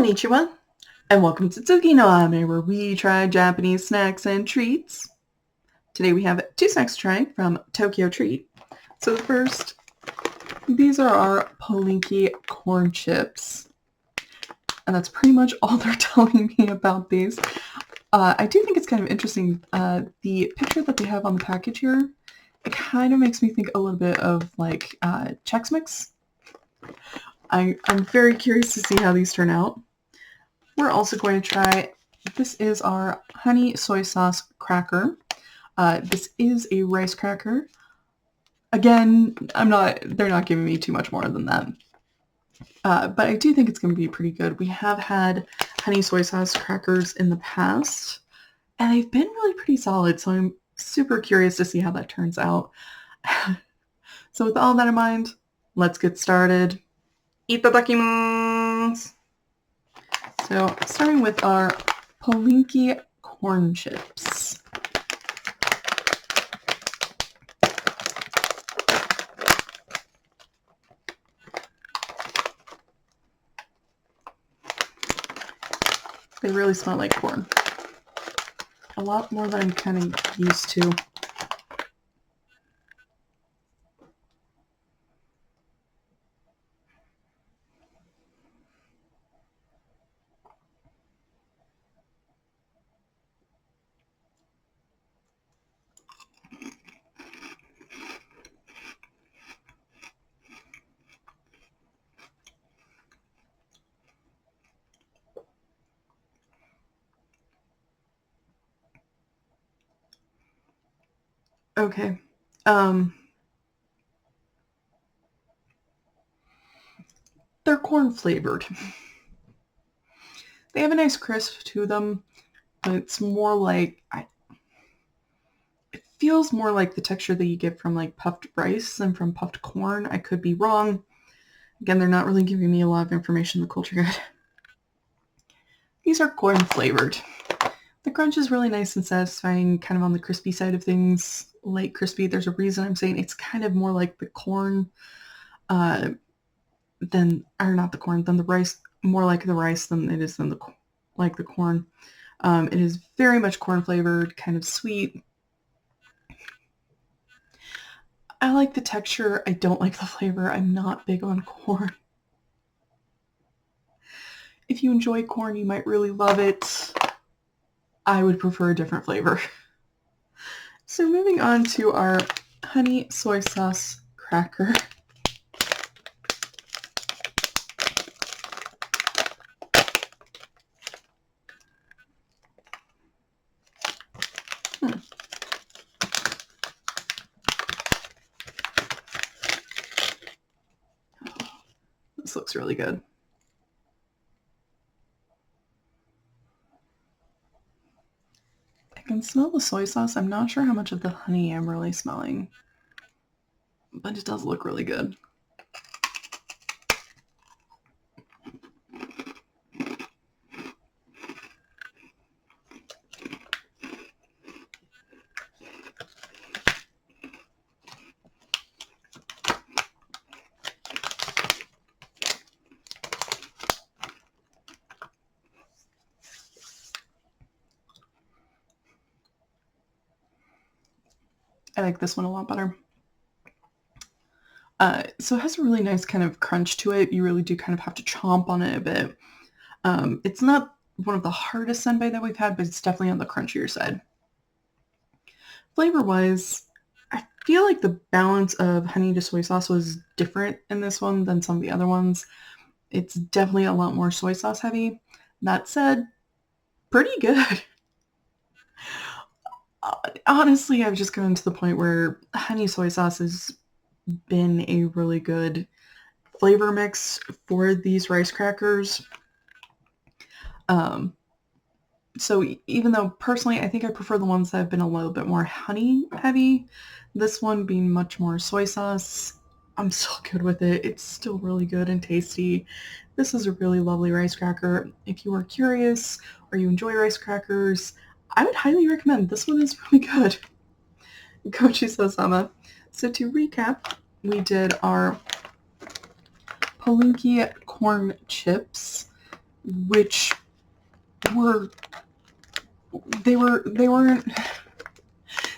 Konnichiwa, and welcome to Tsuki no Ame, where we try Japanese snacks and treats. Today we have 2 snacks to try from Tokyo Treat. So the first, these are our Polinky corn chips. And that's pretty much all they're telling me about these. I do think it's kind of interesting. The picture that they have on the package here, it kind of makes me think a little bit of like Chex Mix. I'm very curious to see how these turn out. We're also going to try, this is our honey soy sauce cracker. This is a rice cracker. Again, they're not giving me too much more than that. But I do think it's going to be pretty good. We have had honey soy sauce crackers in the past, and they've been really pretty solid, so I'm super curious to see how that turns out. So with all that in mind, let's get started. Itadakimasu! So starting with our Polinky corn chips. They really smell like corn. A lot more than I'm kind of used to. Okay. They're corn flavored. They have a nice crisp to them, but it's more like, it feels more like the texture that you get from like puffed rice than from puffed corn. I could be wrong. Again, they're not really giving me a lot of information in the culture guide. These are corn flavored. The crunch is really nice and satisfying, kind of on the crispy side of things. Light crispy. There's a reason I'm saying it's kind of more like the corn than the rice, more like the rice than it is than the corn. It is very much corn flavored, kind of sweet. I like the texture. I don't like the flavor. I'm not big on corn. If you enjoy corn, you might really love it. I would prefer a different flavor. So moving on to our honey soy sauce cracker. This looks really good. I can smell the soy sauce. I'm not sure how much of the honey I'm really smelling, but it does look really good. I like this one a lot better. So it has a really nice kind of crunch to it. You really do kind of have to chomp on it a bit. It's not one of the hardest senbei that we've had, but it's definitely on the crunchier side. Flavor-wise, I feel like the balance of honey to soy sauce was different in this one than some of the other ones. It's definitely a lot more soy sauce heavy. That said, pretty good. Honestly, I've just gotten to the point where honey soy sauce has been a really good flavor mix for these rice crackers. So even though personally I think I prefer the ones that have been a little bit more honey heavy, this one being much more soy sauce, I'm still good with it. It's still really good and tasty. This is a really lovely rice cracker. If you are curious or you enjoy rice crackers, I would highly recommend. This one is really good. Gochi-sama. So to recap, we did our Polinky corn chips. which they weren't.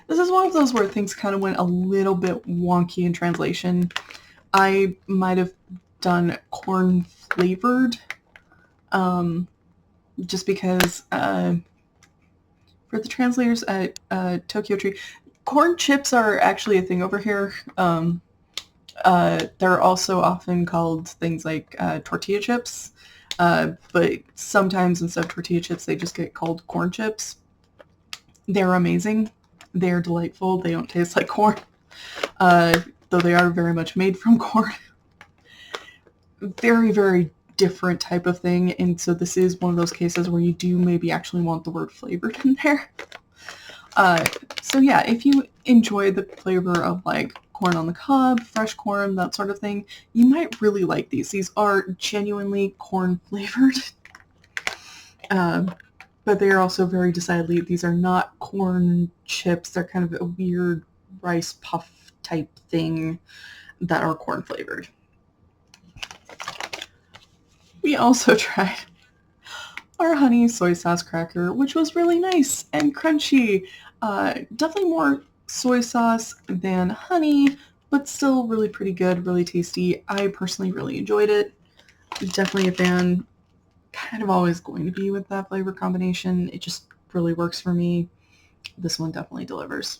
This is one of those where things kind of went a little bit wonky in translation. I might have done corn flavored, just because for the translators at Tokyo Treat, corn chips are actually a thing over here. They're also often called things like tortilla chips, but sometimes instead of tortilla chips, they just get called corn chips. They're amazing. They're delightful. They don't taste like corn, though they are very much made from corn. Very, very different type of thing, and so this is one of those cases where you do maybe actually want the word flavored in there. So yeah, if you enjoy the flavor of like corn on the cob, fresh corn, that sort of thing, you might really like these. These are genuinely corn flavored. But they are also very decidedly, these are not corn chips. They're kind of a weird rice puff type thing that are corn flavored. We also tried our honey soy sauce cracker, which was really nice and crunchy. Definitely more soy sauce than honey, but still really pretty good, really tasty. I personally really enjoyed it. Definitely a fan. Kind of always going to be with that flavor combination. It just really works for me. This one definitely delivers.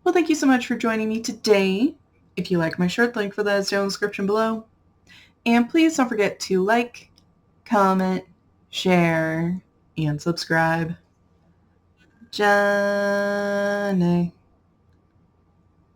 Well, thank you so much for joining me today. If you like my shirt, link for that is down in the description below. And please don't forget to like, comment, share, and subscribe. Johnny.